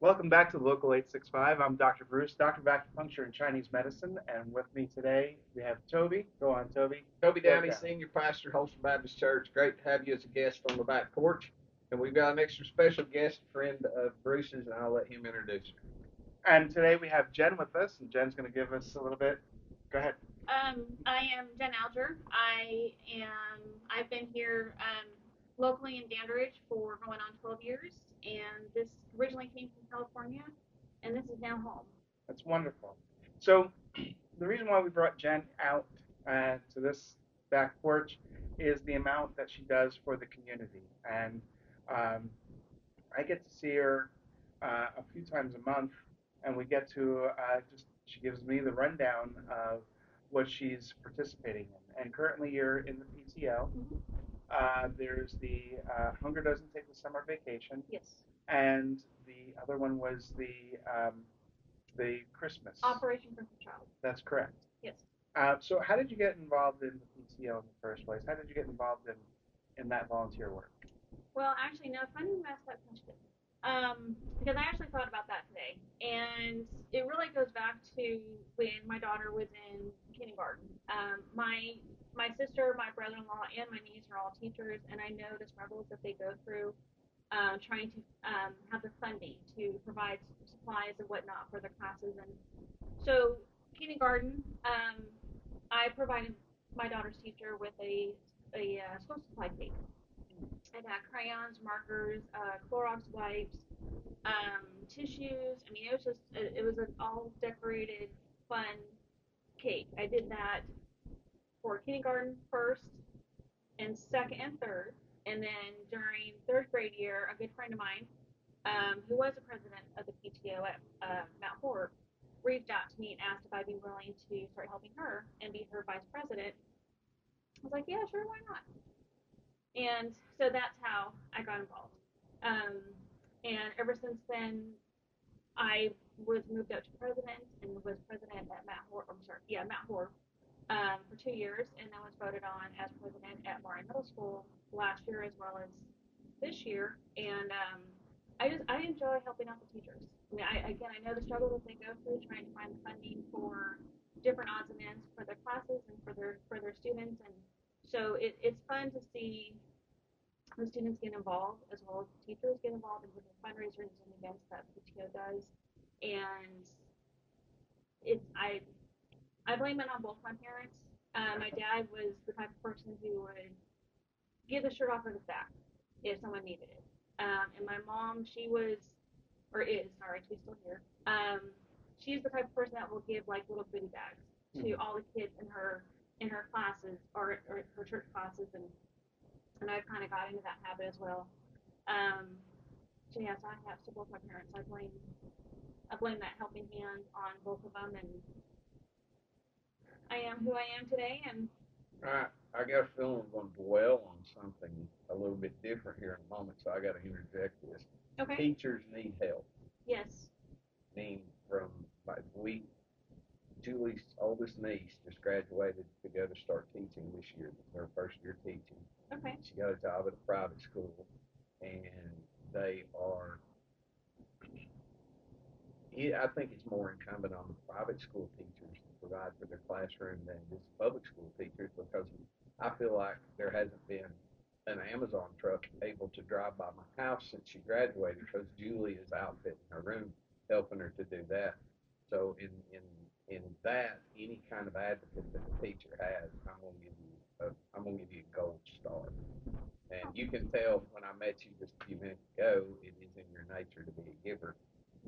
Welcome back to Local 865. I'm Dr. Bruce, Doctor of Acupuncture and Chinese Medicine, and with me today we have Toby. Go on, Toby. Toby Go Downey, down. Senior Pastor, Holston Baptist Church. Great to have you as a guest on the back porch. And we've got an extra special guest, friend of Bruce's, and I'll let him introduce her. And today we have Jen with us, and Jen's going to give us a little bit. Go ahead. I am Jen Alger. I've been here locally in Dandridge for going on 12 years, and this originally came from California, and this is now home. That's wonderful. So, the reason why we brought Jen out to this back porch is the amount that she does for the community. And um, I get to see her a few times a month, and we get to she gives me the rundown of what she's participating in. And currently, you're in the PTO. Mm-hmm. There's the Hunger Doesn't Take the Summer Vacation, Yes. and the other one was the Christmas. Operation Christmas Child. That's correct. Yes. So, how did you get involved in the PTO in the first place? How did you get involved in that volunteer work? Well, actually, no, funny you asked that question. Because I actually thought about that today, and it really goes back to when my daughter was in kindergarten. My sister, my brother-in-law, and my niece are all teachers, and I know the struggles that they go through trying to have the funding to provide supplies and whatnot for their classes. And so kindergarten, I provided my daughter's teacher with a school supply case. I got crayons, markers, Clorox wipes, tissues. I mean, it was just it was an all decorated, fun cake. I did that for kindergarten first and second and third, and then during third grade year, a good friend of mine, who was the president of the PTO at Mount Horeb, reached out to me and asked if I'd be willing to start helping her and be her vice president. I was like, yeah, sure, why not? And so that's how I got involved. Um, and ever since then, I was moved up to president and was president at Mount Horeb. I'm sorry, yeah, Mount Horeb for 2 years, and then was voted on as president at Murray Middle School last year as well as this year. And I enjoy helping out the teachers. I mean, I know the struggle that they go through trying to find the funding for different odds and ends for their classes and for their students, and so it's fun to see the students get involved as well as the teachers get involved in different fundraisers and events that PTO does. And it's I blame it on both my parents. My dad was the type of person who would give the shirt off of his back if someone needed it. And my mom, she was or is sorry, she's still here. She's the type of person that will give like little goodie bags to all the kids in her classes or her church classes, and I've kind of got into that habit as well. Um, so yes, I have to both my parents. I blame that helping hand on both of them, and I am who I am today. And I got a feeling we're going to dwell on something a little bit different here in a moment, so I got to interject this. okay, Teachers need help. yes, I mean, from like Julie's oldest niece just graduated to go to start teaching this year. Her first year teaching. okay, She got a job at a private school, and they are. I think it's more incumbent on the private school teachers to provide for their classroom than just public school teachers, because I feel like there hasn't been an Amazon truck able to drive by my house since she graduated, because Julie is outfitting her room, helping her to do that. So in that, any kind of advocate that the teacher has, I'm gonna give you a gold star. And you can tell when I met you just a few minutes ago, it is in your nature to be a giver.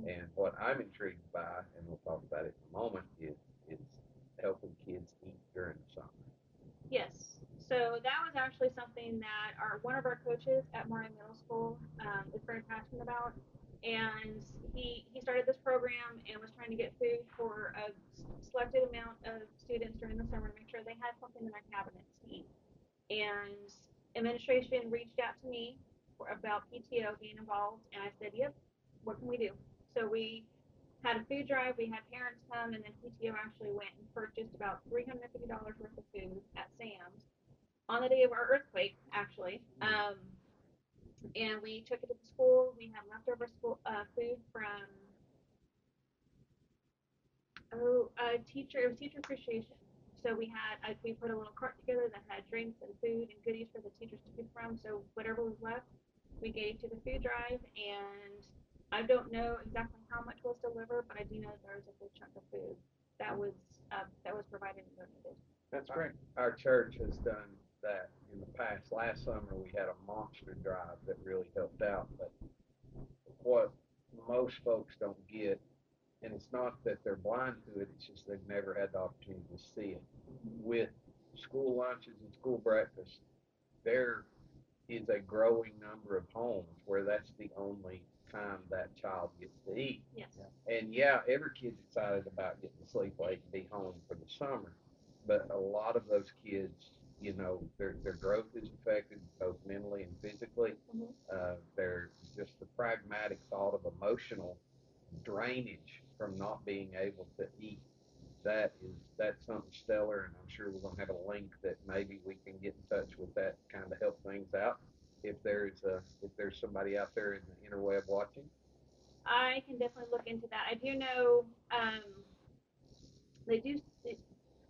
And what I'm intrigued by, and we'll talk about it in a moment, is helping kids eat during the summer. yes. So that was actually something that our one of our coaches at Murray Middle School is very passionate about, and he started this program and was trying to get food for a selected amount of students during the summer to make sure they had something in their cabinets to eat. And administration reached out to me about PTO being involved, and I said, "Yep, what can we do?" So we had a food drive. We had parents come, and then PTO actually went and purchased about $350 worth of food at Sam's on the day of our earthquake, actually. and we took it to the school. We had leftover school food from teacher. It was teacher appreciation. So we put a little cart together that had drinks and food and goodies for the teachers to pick from. So whatever was left, we gave to the food drive, and I don't know exactly how much was delivered, but I do know there was a good chunk of food that was provided and donated. That's great. Our church has done that in the past. Last summer we had a monster drive that really helped out. But what most folks don't get, and it's not that they're blind to it, it's just they've never had the opportunity to see it. With school lunches and school breakfasts, there is a growing number of homes where that's the only time that child gets to eat. Yes. And yeah, every kid's excited about getting to sleep late and be home for the summer, but a lot of those kids, their growth is affected both mentally and physically. Mm-hmm. They're just the pragmatic thought of emotional drainage from not being able to eat. That's something stellar, and I'm sure we're gonna have a link that maybe we can get in touch with that kind of help things out. If there's somebody out there in the interweb watching. I can definitely look into that. I do know they do.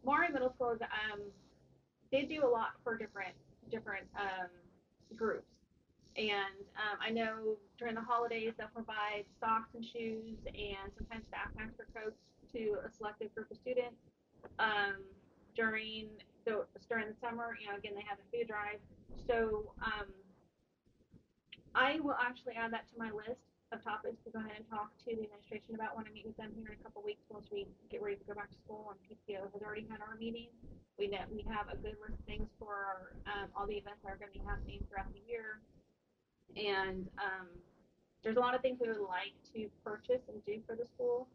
Maury Middle School they do a lot for different groups. And I know during the holidays they'll provide socks and shoes and sometimes backpacks for coats to a selected group of students. Um, during during the summer, again they have a food drive. So I will actually add that to my list of topics to go ahead and talk to the administration about when I meet with them here in a couple weeks once we get ready to go back to school and PTO has already had our meeting. We have a good list of things for all the events that are going to be happening throughout the year, and there's a lot of things we would like to purchase and do for the school.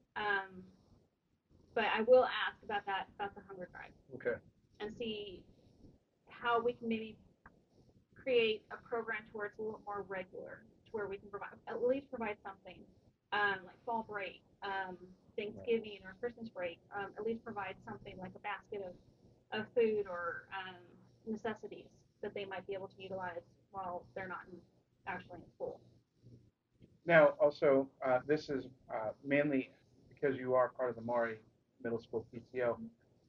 But I will ask about the hunger drive. Okay. And see how we can maybe create a program to where it's a little more regular, to where we can provide something like fall break, Thanksgiving or Christmas break. At least provide something like a basket of food or necessities that they might be able to utilize while they're not actually in school. Now, also, this is mainly because you are part of the Maury Middle School PTO,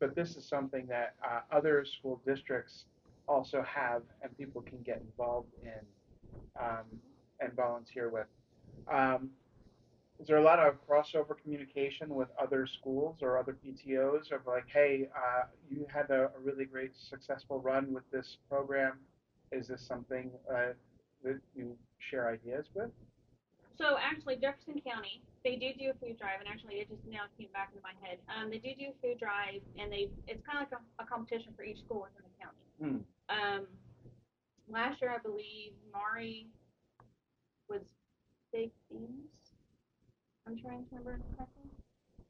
but this is something that other school districts also have and people can get involved in and volunteer with. Um, is there a lot of crossover communication with other schools or other PTOs of like, hey, you had a really great successful run with this program. Is this something that you share ideas with? So actually, Jefferson County, they do a food drive, and actually, it just now came back into my head. They do a food drive, and it's kind of like a competition for each school within the county. Hmm. Last year, I believe Mari was baked beans. I'm trying to remember correctly,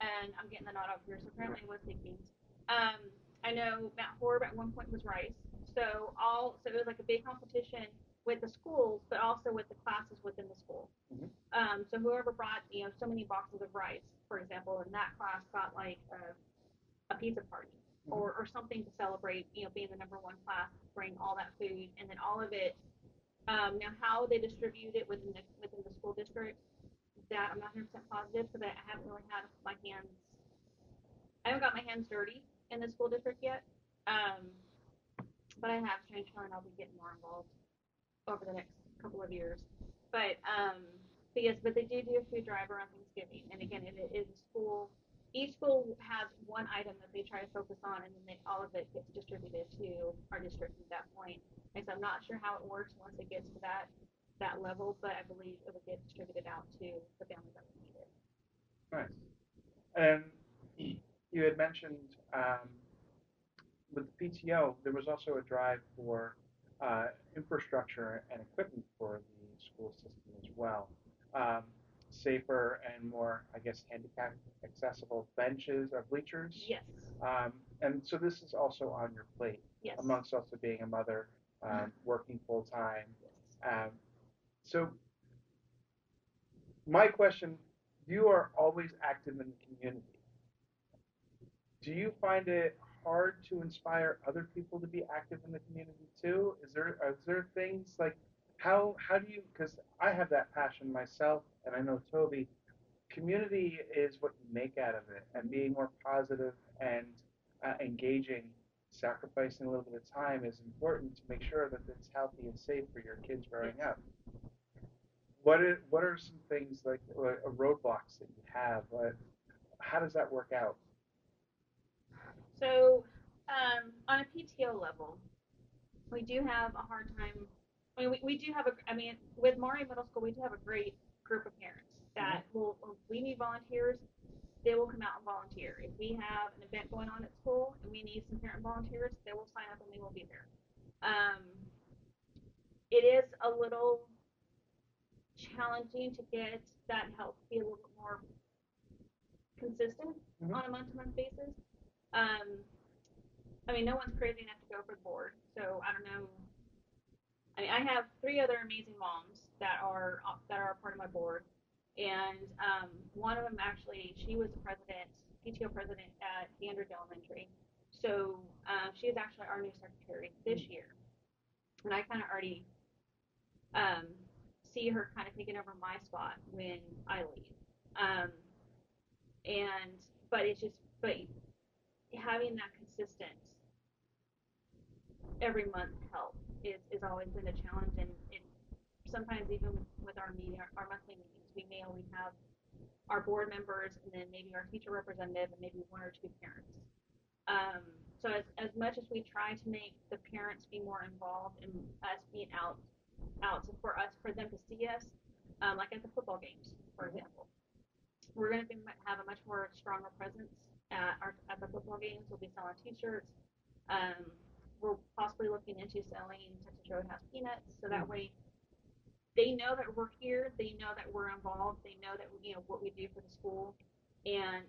and I'm getting the nod up here. So apparently, it was baked beans. Um, I know Mount Horeb at one point was rice. So it was like a big competition with the schools, but also with the classes within the school. Mhm. So whoever brought so many boxes of rice, for example, in that class got like a pizza party or something to celebrate, being the number one class, bring all that food, and then all of it. Now how they distribute it within the school district, that I'm not 100% positive because I haven't really had my hands. I haven't got my hands dirty in the school district yet. Um, but I have changed and I'll be getting more involved over the next couple of years. But but they do a food drive around Thanksgiving, and again, it is a school. Each school has one item that they try to focus on, and then all of it gets distributed to our district at that point. And so I'm not sure how it works once it gets to that level, but I believe it will get distributed out to the families that would need it. Nice. And you had mentioned with the PTO, there was also a drive for infrastructure and equipment for the school system as well. Um, Safer and more, I guess, handicap accessible benches or bleachers. Yes. And so this is also on your plate, Yes. amongst also being a mother, working full time. Yes. So my question, you are always active in the community. Do you find it hard to inspire other people to be active in the community too? Is there things like How do you? Because I have that passion myself, and I know Toby. Community is what you make out of it, and being more positive and engaging, sacrificing a little bit of time is important to make sure that it's healthy and safe for your kids growing Yes. up. What are some things like roadblocks that you have? How does that work out? So, on a PTO level, we do have a hard time. I mean, we do have a. I mean, with Maury Middle School, we do have a great group of parents that will. We need volunteers. They will come out and volunteer. If we have an event going on at school and we need some parent volunteers, they will sign up and they will be there. Um, it is a little challenging to get that help be a little bit more consistent on a month-to-month basis. Um, I mean, no one's crazy enough to go for the board, so I don't know. I mean, I have three other amazing moms that are a part of my board, and one of them actually, she was the president, PTO president at Andrews Elementary, so she is actually our new secretary this year, and I kind of already um, see her kind of taking over my spot when I leave, um, and but it's just but having that consistent every month help is always been a challenge, and sometimes even with our meeting, our monthly meetings, we may only have our board members and then maybe our teacher representative and maybe one or two parents. Um, so as much as we try to make the parents be more involved and us being out for us for them to see us, like at the football games, for example, we're going to have a much more stronger presence at the football games. We'll be selling T-shirts. Um, we're possibly looking into selling Texas Roadhouse peanuts, so that way they know that we're here. They know that we're involved. They know that what we do for the school, and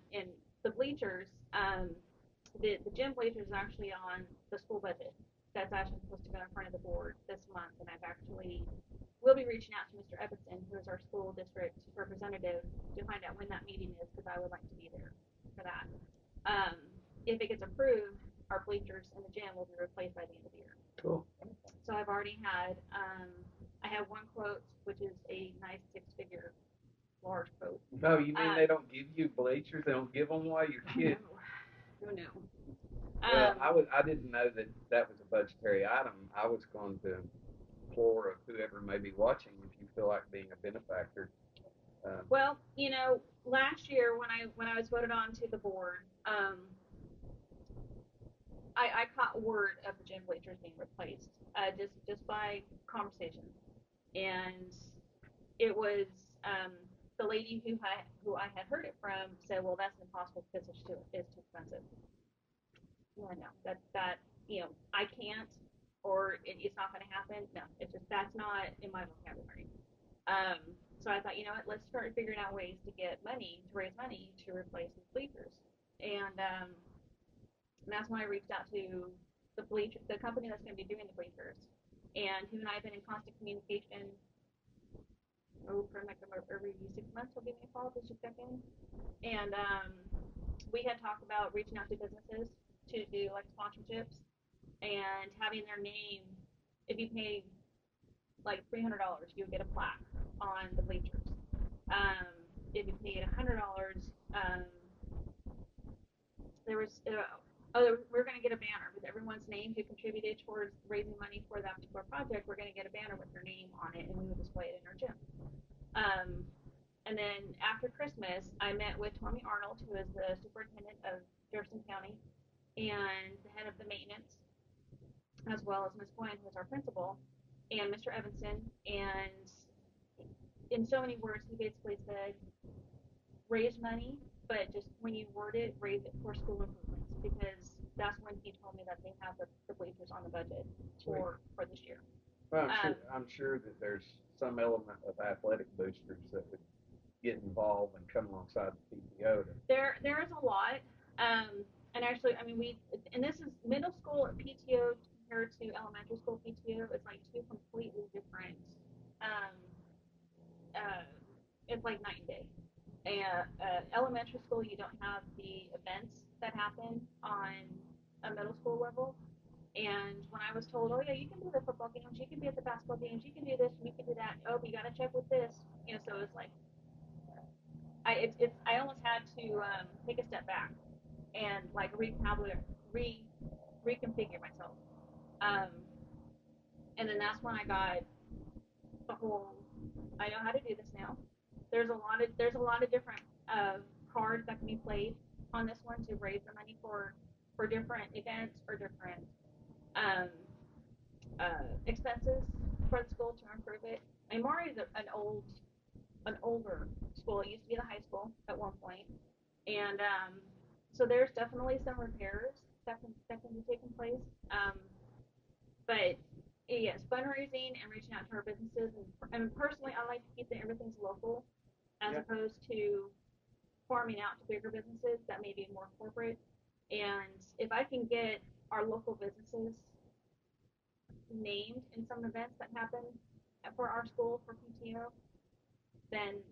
the bleachers. The gym bleachers is actually on the school budget. That's actually supposed to go in front of the board this month, and I've actually will be reaching out to Mr. Evanson, who is our school district representative, to find out when that meeting is because I would like to be there for that. Um, if it gets approved, our bleachers in the gym will be replaced by the end of the year. Cool. So I've already had I have one quote, which is a nice six-figure large quote. No, you mean they don't give you bleachers? They don't give them while you're kidding? No, no. Well, I didn't know that that was a budgetary item. I was going to implore of whoever may be watching, if you feel like being a benefactor. Well, last year when I was voted on to the board, I caught word of the gym bleachers being replaced, just by conversation, and it was the lady who I had heard it from said, "Well, that's impossible because it's too expensive." Yeah, no, that I can't, or it's not going to happen. No, it's just that's not in my vocabulary. Um, so I thought, what, let's start figuring out ways to raise money to replace these bleachers, and that's when I reached out to the company that's going to be doing the bleachers, and him and I have been in constant communication. Pretty much every 6 months he'll give me a call just to check in, and we had talked about reaching out to businesses to do like sponsorships and having their name. If you pay like $300, you would get a plaque on the bleachers. Um, if you paid $100, there was we're going to get a banner with everyone's name who contributed towards raising money for that particular project. We're going to get a banner with their name on it, and we will display it in our gym. And then after Christmas, I met with Tommy Arnold, who is the superintendent of Jefferson County, and the head of the maintenance, as well as Ms. Gwen, who is our principal, and Mr. Evanson. And in so many words, he basically said, raise money, but just when you word it, raise it for school improvements, because that's when he told me that they have the bleachers on the budget for this year. Well, I'm sure that there's some element of athletic boosters that would get involved and come alongside the PTO. There is a lot, and actually, I mean, and this is middle school PTO compared to elementary school PTO. It's like two completely different. Um, uh, it's like night and day. Elementary school, you don't have the events that happen on a middle school level, And when I was told, oh yeah, you can do the football games, you can be at the basketball games, you can do this, and you can do that. Oh, but you got to check with this, So it's like I almost had to take a step back and like re reconfigure myself. Um, and then that's when I got the whole. I know how to do this now. There's a lot of different cards that can be played on this one to raise the money for different events or different um, expenses for the school to improve it. And Maury is an older school. It used to be the high school at one point, and so there's definitely some repairs that can be taking place. But yes, fundraising and reaching out to our businesses, and personally, I like to keep everything's local as Yeah. opposed to farming out to bigger businesses that may be more corporate. And if I can get our local businesses named in some events that happen for our school for PTO, then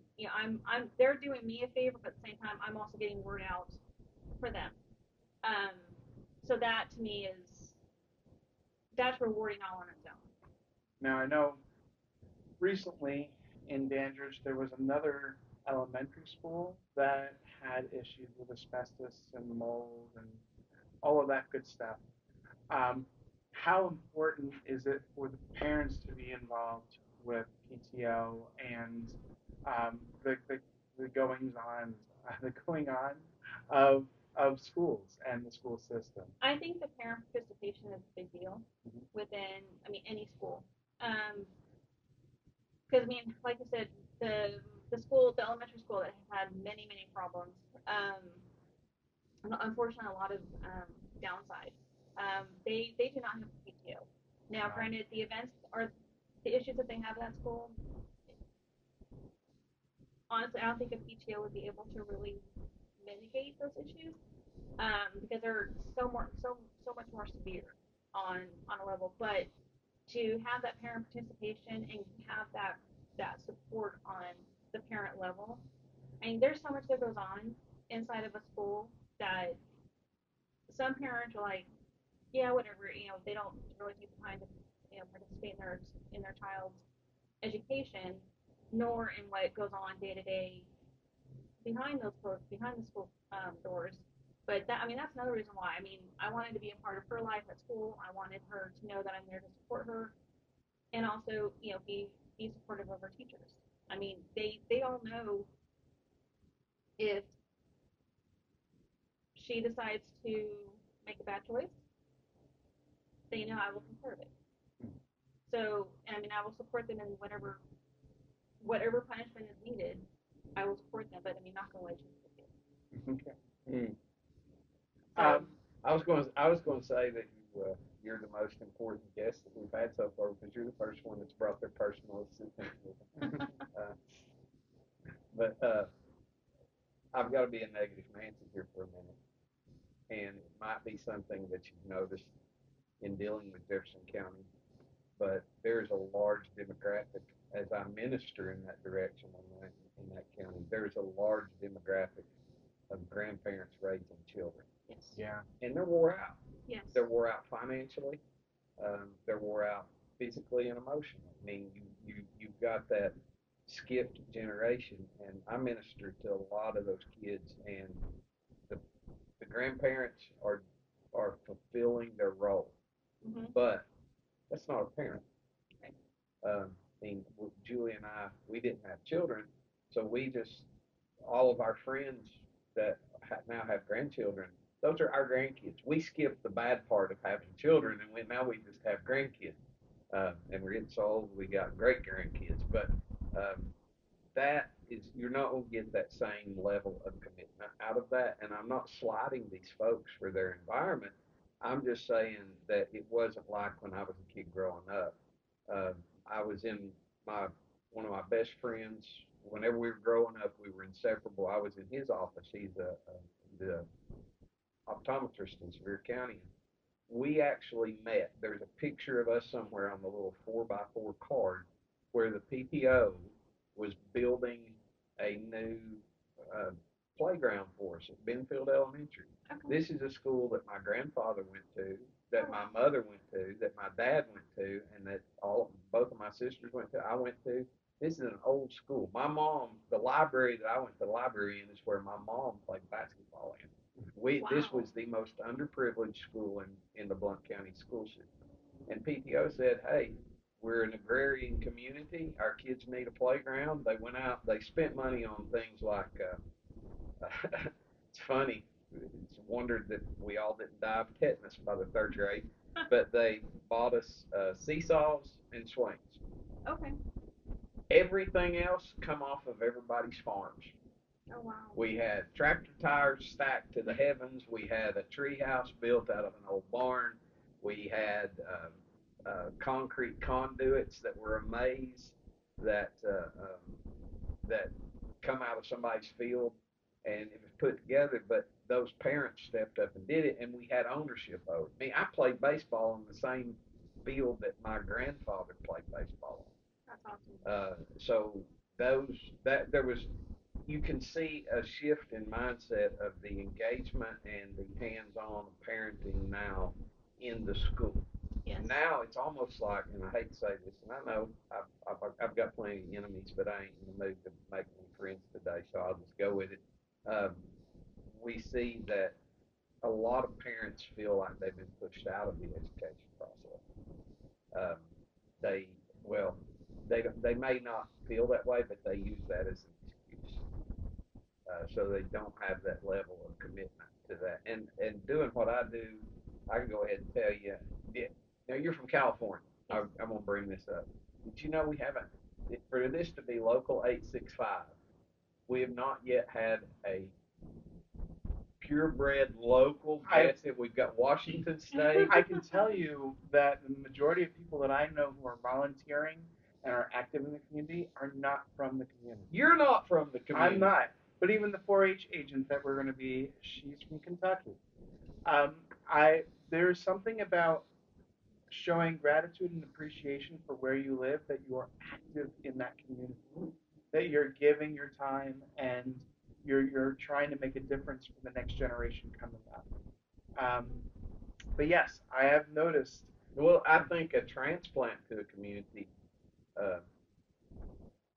they're doing me a favor, but at the same time, I'm also getting word out for them. Um, so that to me that's rewarding all on its own. Now I know recently in Dandridge there was another elementary school that had issues with asbestos and mold and all of that good stuff. Um, how important is it for the parents to be involved with PTO and the goings on the going on of schools and the school system? I think the parent participation is a big deal within, any school. Because like I said, the elementary school that had many problems. Unfortunately, a lot of downside. They do not have PTO. Now, granted, the events or the issues that they have at that school, honestly, I don't think a PTO would be able to really mitigate those issues because they're so much more severe on a level. But to have that parent participation and have that support on the parent level, I mean, there's so much that goes on inside of a school that some parents are like, yeah, whatever, they don't really take the time to participate in their child's education, nor in what goes on day to day behind the school doors. But that's another reason why. I wanted to be a part of her life at school. I wanted her to know that I'm there to support her, and also, be supportive of her teachers. They all know if she decides to make a bad choice, they know I will conserve it. So, I will support them in whatever punishment is needed. I will support them, but not going to let you. Okay. Mm. So, I was going to say that you're the most important guest that we've had so far because you're the first one that's brought their personal assistant with them. But I've got to be a negative Nancy here for a minute, and it might be something that you've noticed in dealing with Jefferson County, but there's a large demographic as I minister in that direction in that county. There's a large demographic of grandparents raising children. Yes. Yeah. And they're wore out. Yes. They're wore out financially. They're wore out physically and emotionally. You've got that skipped generation, and I minister to a lot of those kids, and the the grandparents are fulfilling their role, but that's not a parent. Um, Julie and I, we didn't have children, so we just all of our friends that now have grandchildren, those are our grandkids. We skipped the bad part of having children, and now we just have grandkids. And we're getting so old, we got great grandkids. But um, that is, you're not going to get that same level of commitment out of that. And I'm not slighting these folks for their environment. I'm just saying that it wasn't like when I was a kid growing up. Uh, I was in my one of my best friends. Whenever we were growing up, we were inseparable. I was in his office. He's the optometrist in Sevier County. We actually met. There's a picture of us somewhere on the little 4x4 card where the PPO was building a new uh, playground for us at Benfield Elementary. Okay. This is a school that my grandfather went to, that Oh, my wow. mother went to, that my dad went to, and that both of my sisters went to. I went to. This is an old school. My mom, the library that I went to the library in is where my mom played basketball in. This Wow. was the most underprivileged school in the Blount County school system. And PTO said, hey, we're an agrarian community. Our kids need a playground. They went out, they spent money on things like, it's funny, it's wondered that we all didn't die of tetanus by the third grade, but they bought us seesaws and swings. Okay. Everything else come off of everybody's farms. Oh, wow. We had tractor tires stacked to the heavens. We had a tree house built out of an old barn. We had concrete conduits that were a maze that that come out of somebody's field, and it was put together. But those parents stepped up and did it, and we had ownership over it. I mean, I played baseball on the same field that my grandfather played baseball on. That's awesome. So those that there was you can see a shift in mindset of the engagement and the hands-on parenting now in the school. Yes. Now it's almost like, and I hate to say this, and I know I've got plenty of enemies, but I ain't in the mood to make any friends today, so I'll just go with it. Um, we see that a lot of parents feel like they've been pushed out of the education process. Um, they well, they may not feel that way, but they use that as an excuse. So they don't have that level of commitment to that. And doing what I do, I can go ahead and tell you. Now you're from California. Yes. I'm gonna bring this up. Did you know we haven't for this to be local 865? We have not yet had a purebred local. Yes, we've got Washington State. I can tell you that the majority of people that I know who are volunteering and are active in the community are not from the community. You're not from the community. I'm not. But even the 4-H agent that we're going to be, she's from Kentucky. I There's something about showing gratitude and appreciation for where you live, that you are active in that community, that you're giving your time, and you're trying to make a difference for the next generation coming up. Um, but yes, I have noticed. Well, I think a transplant to a community, uh,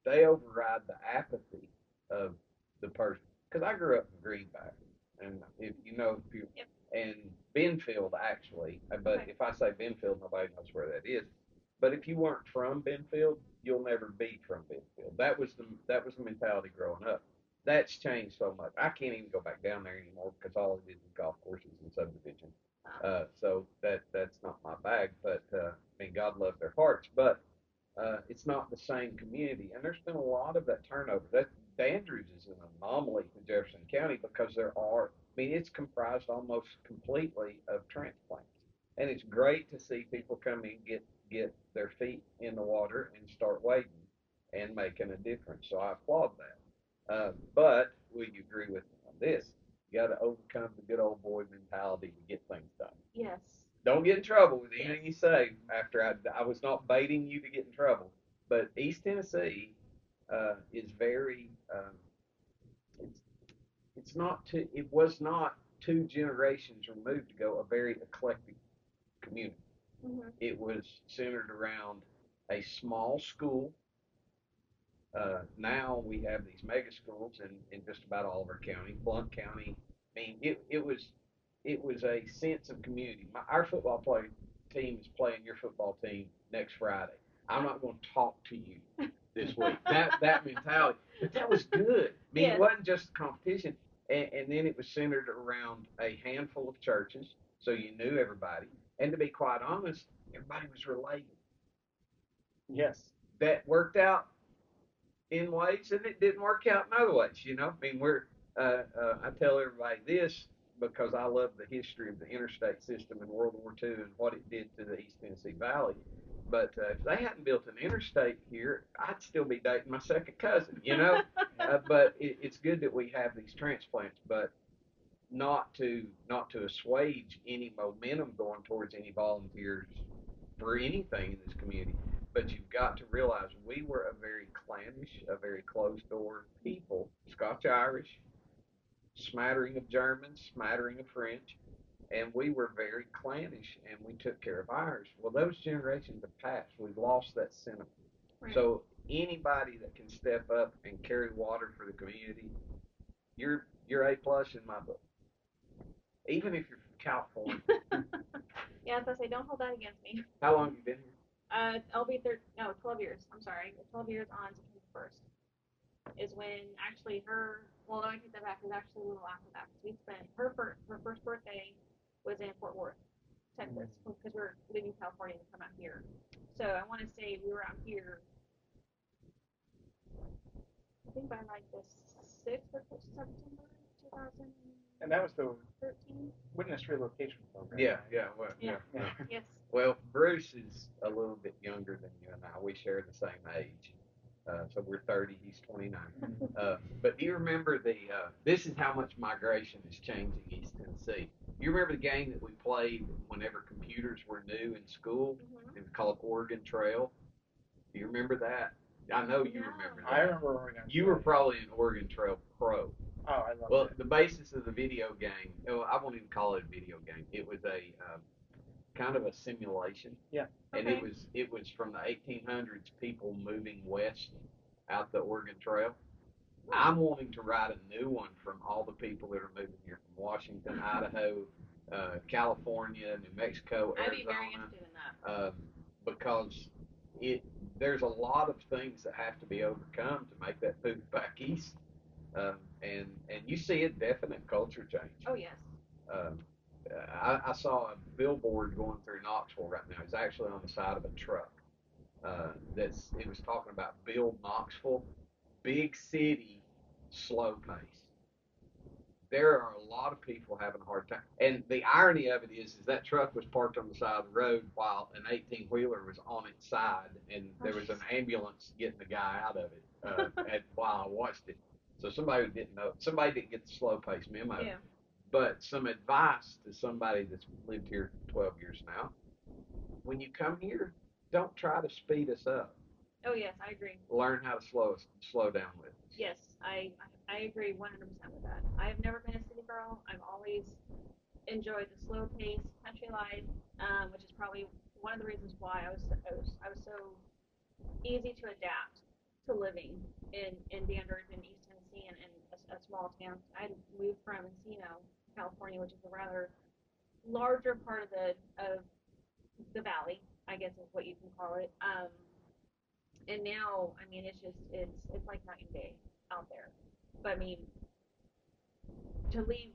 they override the apathy of the person. Because I grew up in Greenback, and if you know, if you Yep. and Benfield actually, but Okay. if I say Benfield, nobody knows where that is. But if you weren't from Benfield, you'll never be from Benfield. That was the mentality growing up. That's changed so much. I can't even go back down there anymore because all it is golf courses and subdivision. So that's not my bag. But I mean, God love their hearts, but it's not the same community, and there's been a lot of that turnover. That Andrews is an anomaly for Jefferson County because there are. I mean, it's comprised almost completely of transplants, and it's great to see people come in, get their feet in the water, and start wading and making a difference. So I applaud that. But will you agree with me on this? You got to overcome the good old boy mentality to get things done. Yes. Don't get in trouble with anything Yes. you say. After I was not baiting you to get in trouble, but East Tennessee is very. It's it's not too. It was not 2 generations removed ago a very eclectic community. Mm-hmm. It was centered around a small school. Now we have these mega schools in just about all of our counties. Blount County. I mean, it was a sense of community. Our football team is playing your football team next Friday. I'm not going to talk to you this week. That mentality, but that was good. I mean, Yes. it wasn't just a competition, and then it was centered around a handful of churches, so you knew everybody. And to be quite honest, everybody was related. Yes. That worked out in ways, and it didn't work out in other ways. I mean, I tell everybody this because I love the history of the interstate system in World War II and what it did to the East Tennessee Valley. But if they hadn't built an interstate here, I'd still be dating my second cousin. But it's good that we have these transplants, but not to assuage any momentum going towards any volunteers for anything in this community. But you've got to realize we were a very clannish, a very closed door people, Scotch Irish. smattering of German, smattering of French, and we were very clannish, and we took care of ours. Well, those generations have passed. We've lost that sentiment. Right. So anybody that can step up and carry water for the community, you're A+ in my book. Even if you're from California. Yeah, as I say, don't hold that against me. How long have you been here? I'll be 12 years. I'm sorry, 12 years on September 1st is when actually well, I take that back. It was actually a little after that because we spent her first birthday was in Fort Worth, Texas, because we're leaving California to come out here. So I want to say we were out here, I think by like the 6th of September, 2013. And that was the witness relocation program. Yeah, right? yeah, well, Yeah. yeah. Yes. Well, Bruce is a little bit younger than you and I. We share the same age. So we're 30, he's 29. But do you remember this is how much migration is changing East Tennessee. You remember the game that we played whenever computers were new in school? Mm-hmm. It was called Oregon Trail. Do you remember that? I know you remember that. I remember Oregon. You were probably an Oregon Trail pro. Oh, I love Well, it. the basis of the video game, I won't even call it a video game. It was a kind of a simulation. Yeah. And Okay. it was from the 1800s, people moving west out the Oregon Trail. I'm wanting to write a new one from all the people that are moving here from Washington, Idaho, California, New Mexico, I'd be very Arizona, interested in that. because it there's a lot of things that have to be overcome to make that move back east, and you see a definite culture change. Oh yes. Um, I saw a billboard going through Knoxville right now. It's actually on the side of a truck. It was talking about build Knoxville, big city, slow pace. There are a lot of people having a hard time, and the irony of it is that truck was parked on the side of the road while an 18-wheeler was on its side, and there was an ambulance getting the guy out of it while I watched it. So somebody didn't get the slow pace memo. Yeah. But some advice to somebody that's lived here 12 years now: when you come here, don't try to speed us up. Oh yes, I agree. Learn how to slow down with us. Yes, I agree 100% with that. I've never been a city girl. I've always enjoyed the slow pace country life, which is probably one of the reasons why I was so easy to adapt to living in Dandridge in East Tennessee and a small town. I moved from Encino, California, which is a rather larger part of the valley, I guess is what you can call it. And now, I mean, it's like night and day out there. But I mean, to leave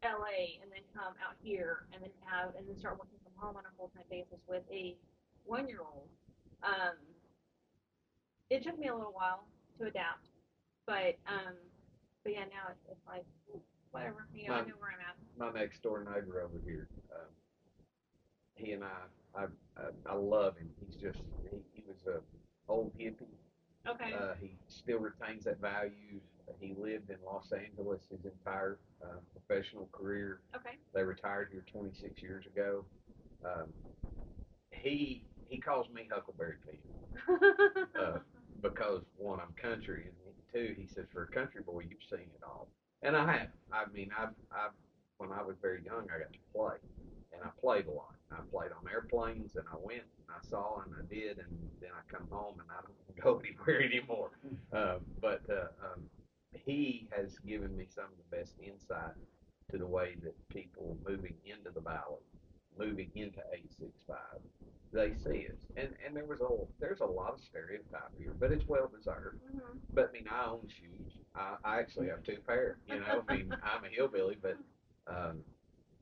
LA and then come out here and then start working from home on a full time basis with a 1 year old, um, it took me a little while to adapt. But yeah, now it's like whatever. You know, I know where I'm at. My next door neighbor over here, he and I love him. He was a old hippie. Okay. He still retains that values. He lived in Los Angeles his entire professional career. Okay. They retired here 26 years ago. Um, he calls me Huckleberry Finn because one, I'm country, and two, he says for a country boy, you've seen it all, and I have. I mean, I've when I was very young, I got to play, and I played a lot. I played on airplanes, and I went and I saw and I did, and then I come home and I don't go anywhere anymore. He has given me some of the best insight to the way that people moving into the valley, moving into 865, they see us. And there's a lot of stereotype here, but it's well deserved. Mm-hmm. But I mean, I own shoes. I actually have two pair. I mean, I'm a hillbilly, but um,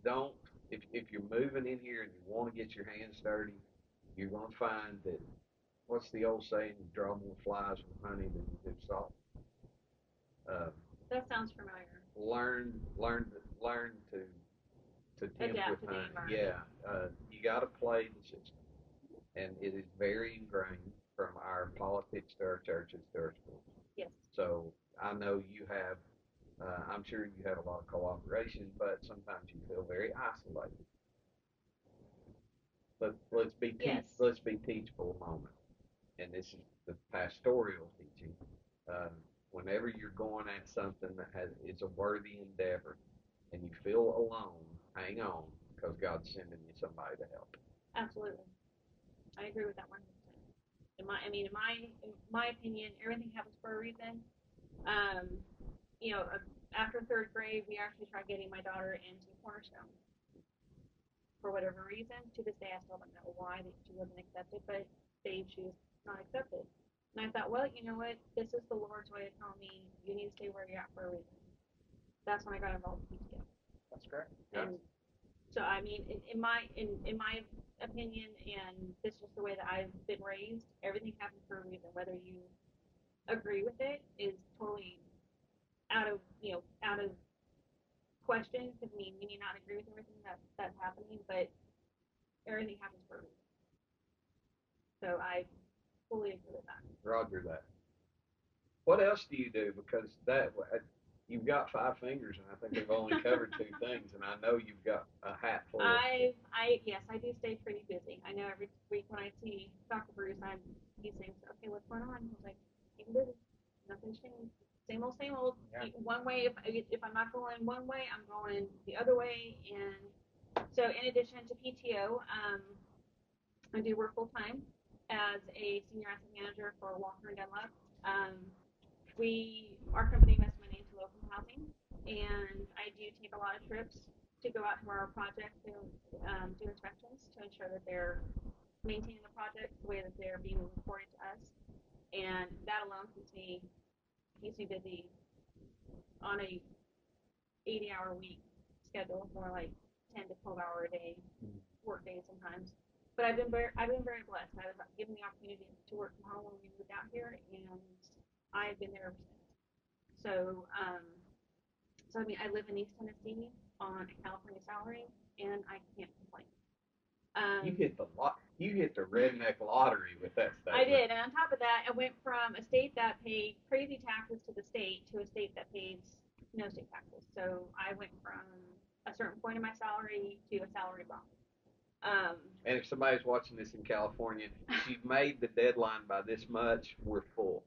don't if you're moving in here and you want to get your hands dirty, you're going to find that what's the old saying? You draw more flies from honey than you do salt. Uh, That sounds familiar. learn to tempt Adapt with to the honey. environment. Yeah, you got to play the system, and it is very ingrained from our politics to our churches to our schools. Yes. So I know you have. I'm sure you have a lot of cooperation, but sometimes you feel very isolated. But let's be teachable a moment, and this is the pastoral teaching. Um, whenever you're going at something that is a worthy endeavor and you feel alone, hang on, because God's sending you somebody to help. Absolutely, I agree with that 100%. In my opinion, everything happens for a reason. Um, after third grade, we actually tried getting my daughter into Cornerstone for whatever reason. To this day, I still don't know why she wasn't accepted, but she was not accepted. And I thought, well, you know what? This is the Lord's way of telling me you need to stay where you're at for a reason. That's when I got involved with PTO. That's great. And so, I mean, in my opinion, and this is just the way that I've been raised, everything happens for a reason. Whether you agree with it is totally out of question. Because I mean, you may not agree with everything that's happening, but everything happens for a reason. So I fully agree with that. Roger that. What else do you do? Because you've got 5 fingers, and I think we've only covered 2 things, and I know you've got a hat full. Yes, I do stay pretty busy. I know every week when I see Dr. Bruce, he thinks, okay, what's going on? I was like, keep busy. Nothing's changed. Same old, same old. Yeah. One way. If I'm not going one way, I'm going the other way. And so, in addition to PTO, I do work full time as a senior asset manager for Walker and Dunlop. Our company invests money into local housing, and I do take a lot of trips to go out to our projects and do inspections to ensure that they're maintaining the projects the way that they're being reported to us, and that alone keeps me busy on a 80-hour week schedule, more like 10 to 12 hour a day work days sometimes. But I've been very blessed. I was given the opportunity to work from home when we moved out here, and I've been there ever since. So, I mean, I live in East Tennessee on a California salary, and I can't complain. You hit the redneck lottery with that statement. I did, and on top of that, I went from a state that paid crazy taxes to the state to a state that pays no state taxes. So I went from a certain point in my salary to a salary bump. And if somebody's watching this in California, if you've made the deadline by this much, we're full.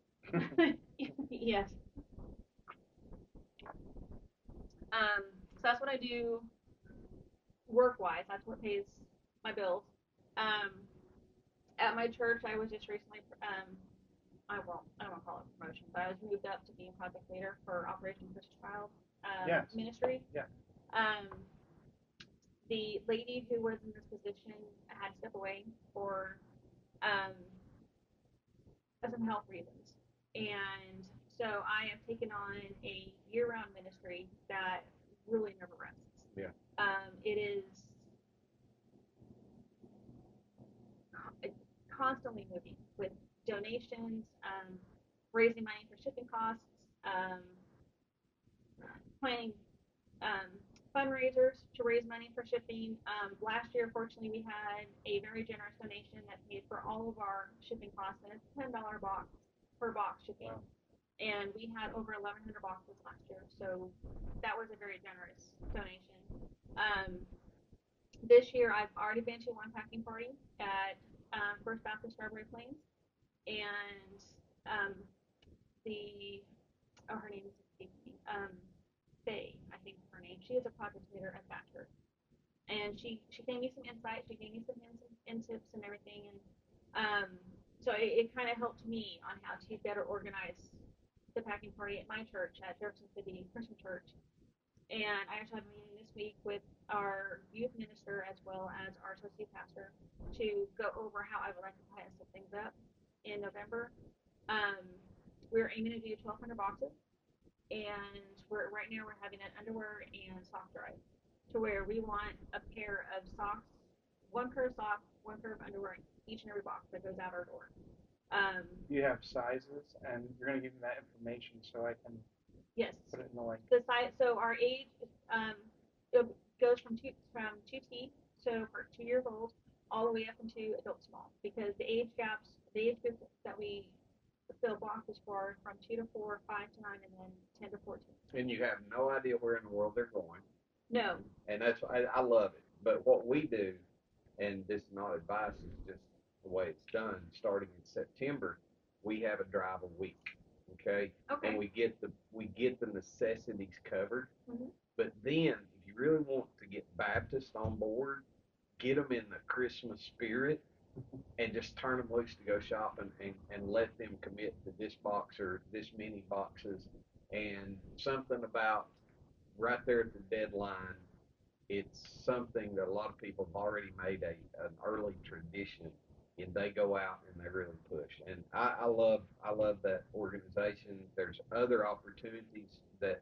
Yes. So that's what I do work-wise. That's what pays my bills. Um, at my church, I was just recently, I don't want to call it promotion, but I was moved up to being project leader for Operation Christmas Child Yes. ministry. Yeah. The lady who was in this position had to step away for um, some health reasons. And so I have taken on a year-round ministry that really never rests. Yeah. It is constantly moving with donations, raising money for shipping costs, planning um, fundraisers to raise money for shipping. Last year, fortunately, we had a very generous donation that paid for all of our shipping costs, and it's $10 box per box shipping. Wow. And we had over 1,100 boxes last year, so that was a very generous donation. This year, I've already been to one packing party at First Baptist Strawberry Plains, and her name is escaping me. Faye, I think is her name. She is a project leader at that church, and she gave me some insight. She gave me some hints and tips and everything, and so it kind of helped me on how to better organize the packing party at my church at Jefferson City Christian Church. And I actually have a meeting this week with our youth minister as well as our associate pastor to go over how I would like to plan some things up in November. We're aiming to do 1,200 boxes, and right now we're having an underwear and sock drive, to where we want a pair of socks, one pair of socks, one pair of underwear, each and every box that goes out our door. You have sizes, and you're going to give me that information so I can Yes. put it in the link. The size. So our age it goes from 2T, so for 2 years old, all the way up into adult small, because the age groups that we fill boxes for from 2 to 4, 5 to 9, and then 10 to 14. And you have no idea where in the world they're going. No. And I love it. But what we do, and this is not advice, it's just the way it's done. Starting in September, we have a drive a week. okay, Okay. and we get the necessities covered. Mm-hmm. But then, if you really want to get Baptists on board, get them in the Christmas spirit and just turn them loose to go shopping and let them commit to this box or this many boxes. And something about right there at the deadline, it's something that a lot of people have already made an early tradition, and they go out and they really push. And I love that organization. There's other opportunities that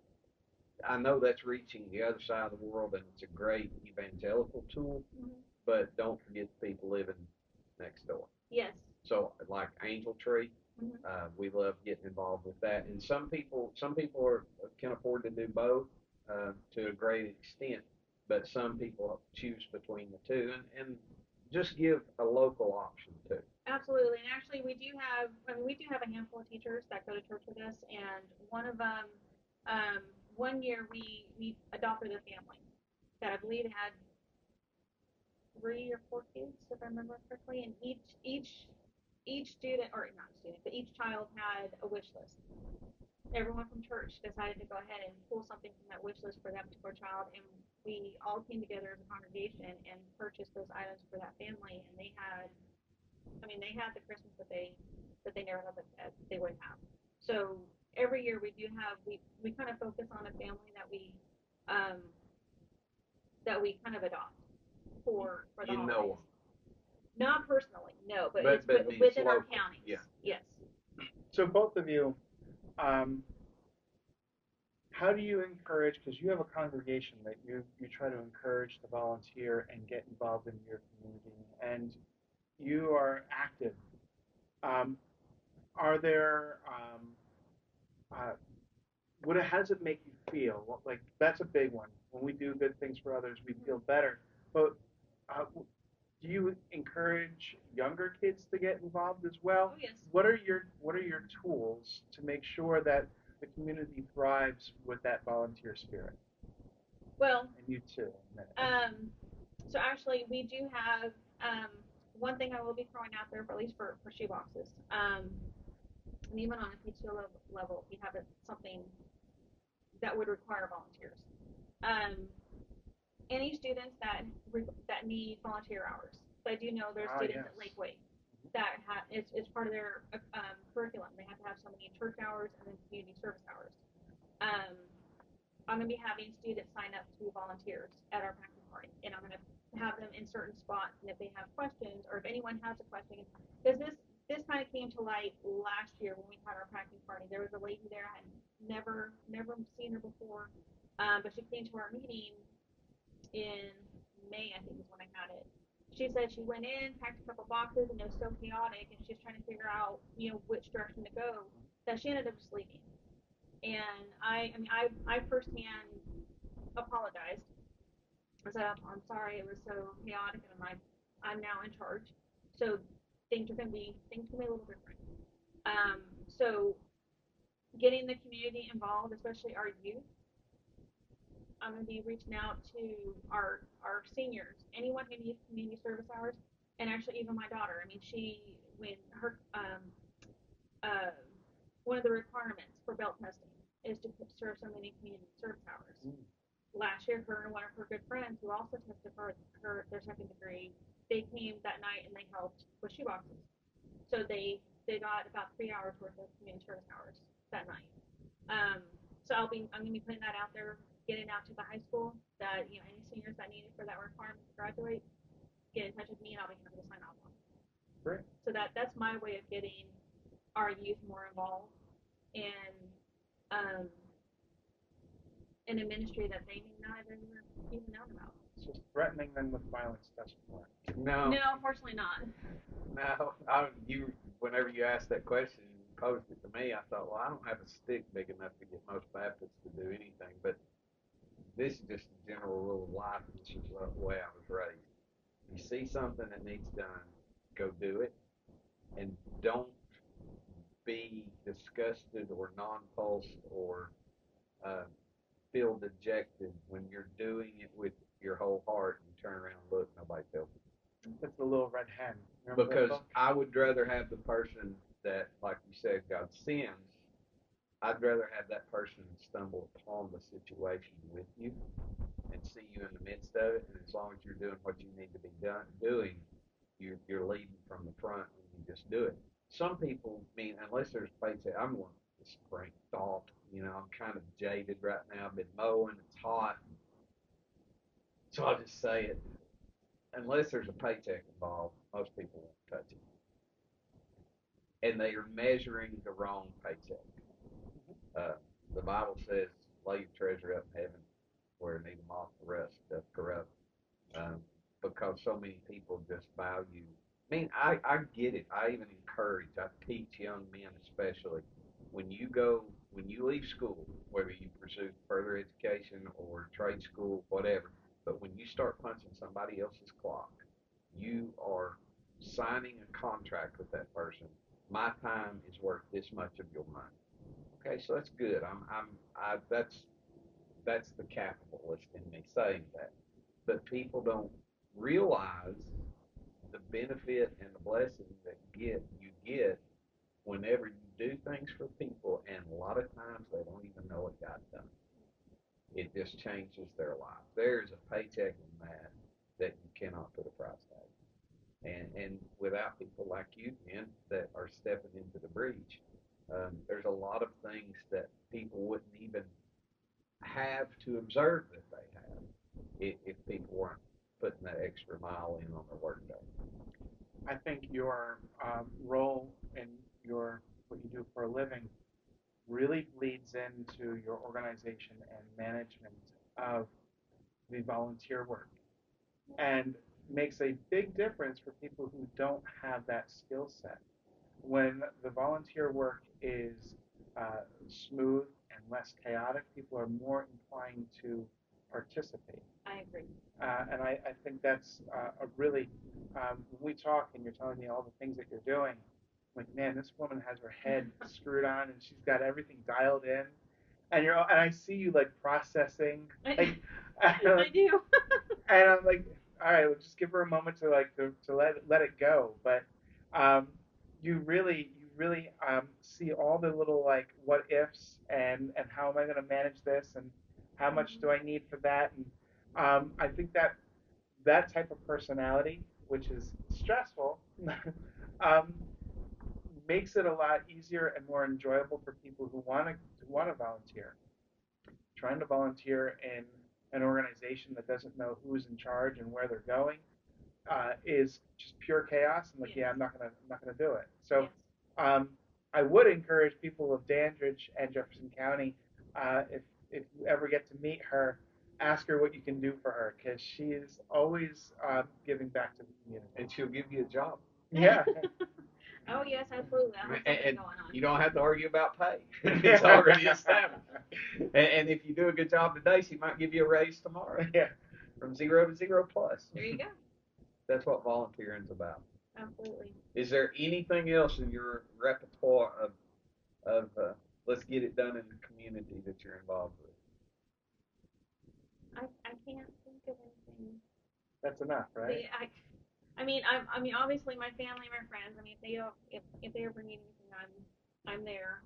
I know that's reaching the other side of the world, and it's a great evangelical tool. Mm-hmm. But don't forget the people living next door. Yes. So like Angel Tree, Mm-hmm. we love getting involved with that. And some people can afford to do both to a great extent, but some people choose between the two, and just give a local option too. Absolutely. And actually, we do have a handful of teachers that go to church with us, and one of them, um, one year we adopted a family that I believe had 3 or 4 kids, if I remember correctly, and each student, or not student, but each child had a wish list. Everyone from church decided to go ahead and pull something from that wish list for that particular child, and we all came together as a congregation and purchased those items for that family, and they had the Christmas that they never thought that they would have. So every year we kind of focus on a family um, that we kind of adopt for the You holidays. know Not personally, no, but them, it's but I mean, it's within our local. counties. Yeah. Yes. So both of you, um, how do you encourage? Because you have a congregation that you try to encourage to volunteer and get involved in your community, and you are active. Um, are there uh, how does it make you feel? Like that's a big one. When we do good things for others, we feel better. But uh, do you encourage younger kids to get involved as well? Oh yes. What are your tools to make sure that the community thrives with that volunteer spirit? Well, And you too. so actually we do have one thing I will be throwing out there, for at least for shoe boxes. And even on a PTO level, we have something that would require volunteers. Um, any students that need volunteer hours. So I do know there's students Yes. at Lakeway that it's part of their curriculum. They have to have so many church hours and then community service hours. Um, I'm going to be having students sign up to be volunteers at our packing party, and I'm going to have them in certain spots. And if they have questions, or if anyone has a question, because this kind of came to light last year when we had our packing party. There was a lady there I had never seen her before, but she came to our meeting in May, I think is when I had it. She said she went in, packed a couple boxes, and it was so chaotic, and she's trying to figure out, which direction to go, that she ended up just leaving. And I firsthand apologized. I said, I'm sorry, it was so chaotic, and I'm now in charge, so things are gonna be a little different. So getting the community involved, especially our youth, I'm going to be reaching out to our seniors, anyone who needs community service hours, and actually even my daughter. I mean, when her uh, one of the requirements for belt testing is to serve so many community service hours. Last year, her and one of her good friends who also tested for their second degree, they came that night and they helped with shoe boxes. So they got about 3 hours worth of community service hours that night. Um, so I'm gonna be putting that out there, getting out to the high school that any seniors that need it for that requirement to graduate, get in touch with me and I'll be happy to sign off on it. Great. So that's my way of getting our youth more involved in um, in a ministry that they may not have even known about. So threatening them with violence doesn't work. No, No, unfortunately not. no. Whenever you asked that question, you posed it to me. I thought, well, I don't have a stick big enough to get most Baptists to do anything. But this is just a general rule of life, and this is the way I was raised. You see something that needs done, go do it, and don't be disgusted or nonplussed or uh, feel dejected when you're doing it with your whole heart and turn around and look, nobody tells you. That's the little red hen. Remember Because I would rather have the person that, like you said, God sends I'd rather have that person stumble upon the situation with you and see you in the midst of it. And as long as you're doing what you need to be doing, you're leading from the front and you just do it. Some people, I mean, unless there's a paycheck, I'm going to spring thought. I'm kind of jaded right now. I've been mowing. It's hot, so I'll just say it. Unless there's a paycheck involved, most people won't touch it, and they are measuring the wrong paycheck. Uh, the Bible says, "Lay your treasure up in heaven, where neither moth nor rust doth corrupt." Um, because so many people just value. I mean, I get it. I even encourage. I teach young men, especially when you leave school, whether you pursue further education or trade school, whatever. But when you start punching somebody else's clock, you are signing a contract with that person. My time is worth this much of your money. Okay, so that's good. That's the capitalist in me saying that. But people don't realize the benefit and the blessing that you get whenever you do things for people, and a lot of times they don't even know it got done. It just changes their life. There's a paycheck in that you cannot put a price tag. And without people like you, Jen, that are stepping into the breach, there's a lot of things that people wouldn't even have to observe that they have if people weren't putting that extra mile in on their workday. I think your role in your what you do for a living really bleeds into your organization and management of the volunteer work and makes a big difference for people who don't have that skill set. When the volunteer work is smooth and less chaotic, people are more inclined to participate. I agree. And I think that's a really, when we talk and you're telling me all the things that you're doing, I'm like, man, this woman has her head screwed on and she's got everything dialed in. And I see you like processing, like, I do. and I'm like, all right, well, just give her a moment to like to let it go. But um, you really see all the little like what ifs and how am I going to manage this and how much do I need for that, and I think that that type of personality, which is stressful, um, makes it a lot easier and more enjoyable for people who want to volunteer. Trying to volunteer in an organization that doesn't know who's in charge and where they're going is just pure chaos. And like, yeah, I'm not gonna do it. So, Yes. um, I would encourage people of Dandridge and Jefferson County, if you ever get to meet her, ask her what you can do for her because she is always giving back to the community. And she'll give you a job. Yeah. Oh yes, absolutely. I have something And going on. you don't have to argue about pay. It's already established. And if you do a good job today, she might give you a raise tomorrow. Yeah. From 0 to 0 plus. There you go. That's what volunteering's about. Absolutely. Is there anything else in your repertoire of let's get it done in the community that you're involved with? I can't think of anything. That's enough, right? I mean, obviously my family, my friends. I mean, if they ever need anything, I'm there.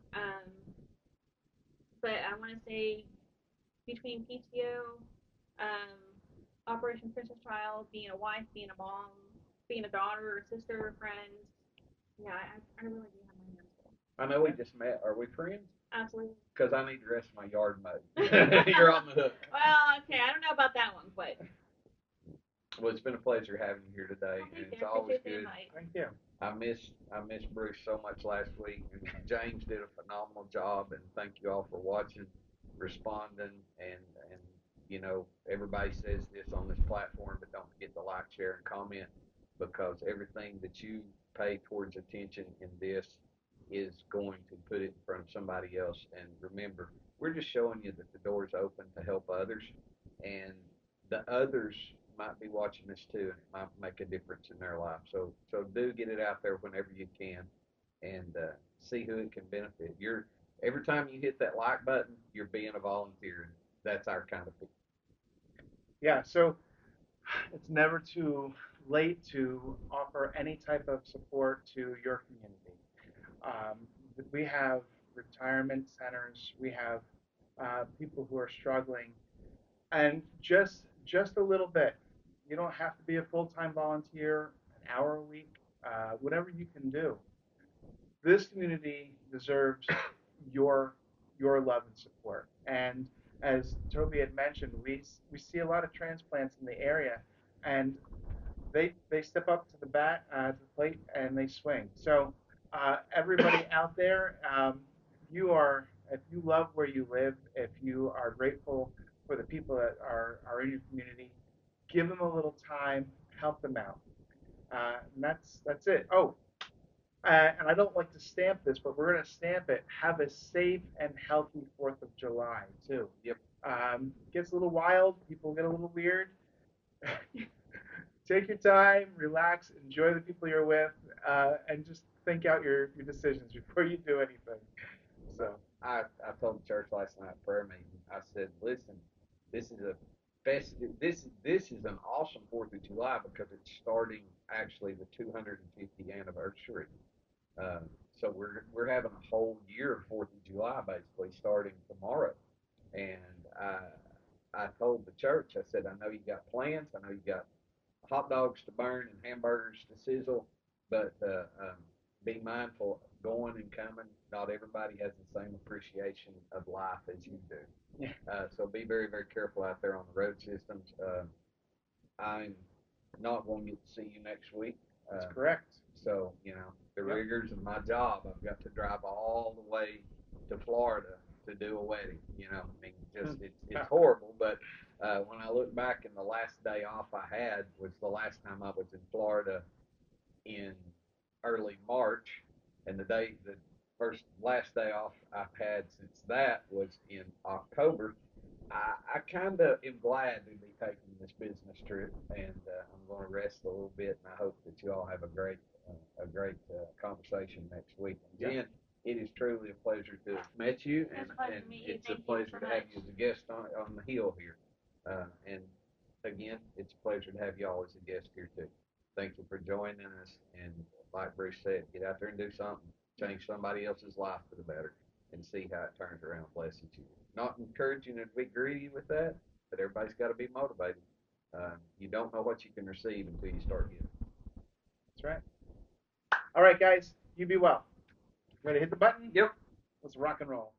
But I want to say between PTO, um, Operation Christmas Child, being a wife, being a mom, being a daughter, or sister, or friend. Yeah, I really do have my hands full. I know we just met. Are we friends? Absolutely. Because I need the rest of my yard mowed. You're on the hook. Well, okay, I don't know about that one, but. Well, it's been a pleasure having you here today, and it's always good. Thank you. I missed Bruce so much last week, and James did a phenomenal job. And thank you all for watching, responding, and everybody says this on this platform, but don't forget to like, share, and comment because everything that you pay towards attention in this is going to put it in front of somebody else. And remember, we're just showing you that the door's open to help others, and the others might be watching this too, and it might make a difference in their life. So do get it out there whenever you can, and see who it can benefit. Every time you hit that like button, you're being a volunteer, and that's our kind of people. Yeah. So it's never too late to offer any type of support to your community. We have retirement centers. We have people who are struggling, and just a little bit. You don't have to be a full-time volunteer, an hour a week, whatever you can do. This community deserves your your love and support. And as Toby had mentioned, we see a lot of transplants in the area, and they step up to the to the plate, and they swing. So everybody out there, if you love where you live, if you are grateful for the people that are in your community, give them a little time, help them out. And that's it. Oh, and I don't like to stamp this, but we're going to stamp it. Have a safe and healthy 4th of July, too. Yep. Gets a little wild. People get a little weird. Take your time, relax, enjoy the people you're with, and just think out your decisions before you do anything. So I told the church last night at prayer meeting. I said, listen, this is a this is an awesome Fourth of July because it's starting actually the 250th anniversary. So we're having a whole year of Fourth of July basically starting tomorrow. And I told the church, I said, I know you got plans, I know you got hot dogs to burn and hamburgers to sizzle, but be mindful going and coming. Not everybody has the same appreciation of life as you do. yeah, So be very, very careful out there on the road systems. I'm not going to get to see you next week. that's correct. So, the rigors of my job, I've got to drive all the way to Florida to do a wedding. I mean, just it's horrible. But when I look back, and the last day off I had was the last time I was in Florida in early March, and the last day off I've had since that was in October. I kind of am glad to be taking this business trip, and I'm going to rest a little bit, and I hope that you all have a great conversation next week. And Jen, it is truly a pleasure to have met you, and it's a pleasure to have you as a guest on the Hill here. And again, it's a pleasure to have you all as a guest here too. Thank you for joining us, and like Bruce said, get out there and do something, change somebody else's life for the better, and see how it turns around, blesses you. Not encouraging you to be greedy with that, but everybody's got to be motivated. You don't know what you can receive until you start giving. That's right. All right, guys, you be well. Ready to hit the button? Yep. Let's rock and roll.